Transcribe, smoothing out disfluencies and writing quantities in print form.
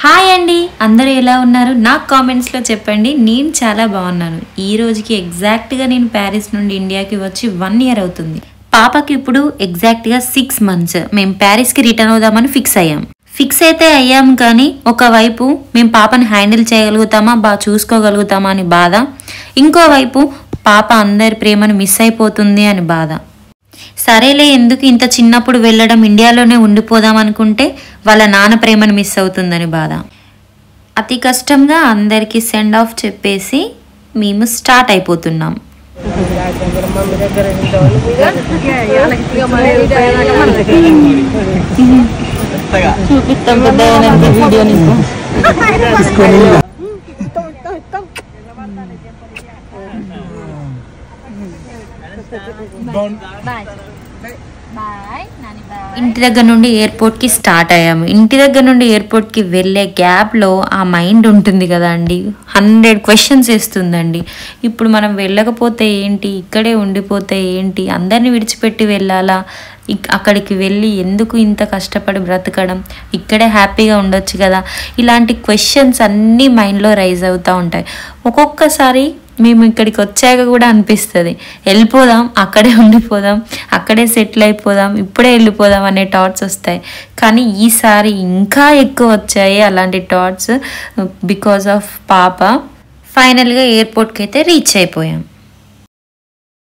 Hi అండి, అందరూ ఎలా ఉన్నారు? నాకు కామెంట్స్లో చెప్పండి. నేను చాలా బాగున్నాను. ఈ రోజుకి ఎగ్జాక్ట్గా నేను ప్యారిస్ నుండి ఇండియాకి వచ్చి 1 year అవుతుంది. పాపకి ఇప్పుడు ఎగ్జాక్ట్గా 6 months. మేము ప్యారిస్కి రిటర్న్ అవుదామని ఫిక్స్ అయితే అయ్యాం, కానీ ఒకవైపు మేము పాపని హ్యాండిల్ చేయగలుగుతామా, బాగా చూసుకోగలుగుతామా అని బాధ, ఇంకోవైపు పాప అందరి ప్రేమను మిస్ అయిపోతుంది అని బాధ. సరేలే, ఎందుకు ఇంత చిన్నప్పుడు వెళ్ళడం, ఇండియాలోనే ఉండిపోదాం అనుకుంటే వాళ్ళ నాన్న ప్రేమను మిస్ అవుతుందని బాధ. అతి కష్టంగా అందరికీ సెండ్ ఆఫ్ చెప్పేసి మేము స్టార్ట్ అయిపోతున్నాం. ఇంటి దగ్గర నుండి ఎయిర్పోర్ట్కి స్టార్ట్ అయ్యాము. ఇంటి దగ్గర నుండి ఎయిర్పోర్ట్కి వెళ్ళే గ్యాప్లో ఆ మైండ్ ఉంటుంది కదా అండి, 100 questions వేస్తుందండి. ఇప్పుడు మనం వెళ్ళకపోతే ఏంటి, ఇక్కడే ఉండిపోతే ఏంటి, అందరిని విడిచిపెట్టి వెళ్ళాలా, అక్కడికి వెళ్ళి ఎందుకు ఇంత కష్టపడి బ్రతకడం, ఇక్కడే హ్యాపీగా ఉండొచ్చు కదా, ఇలాంటి క్వశ్చన్స్ అన్నీ మైండ్లో రైజ్ అవుతూ ఉంటాయి. ఒక్కొక్కసారి మేము ఇక్కడికి వచ్చాక కూడా అనిపిస్తుంది, వెళ్ళిపోదాం, అక్కడే ఉండిపోదాం, అక్కడే సెటిల్ అయిపోదాం, ఇప్పుడే వెళ్ళిపోదాం అనే థాట్స్ వస్తాయి. కానీ ఈసారి ఇంకా ఎక్కువ వచ్చాయి అలాంటి థాట్స్ బికాజ్ ఆఫ్ పాప. ఫైనల్గా ఎయిర్పోర్ట్కి అయితే రీచ్ అయిపోయాం.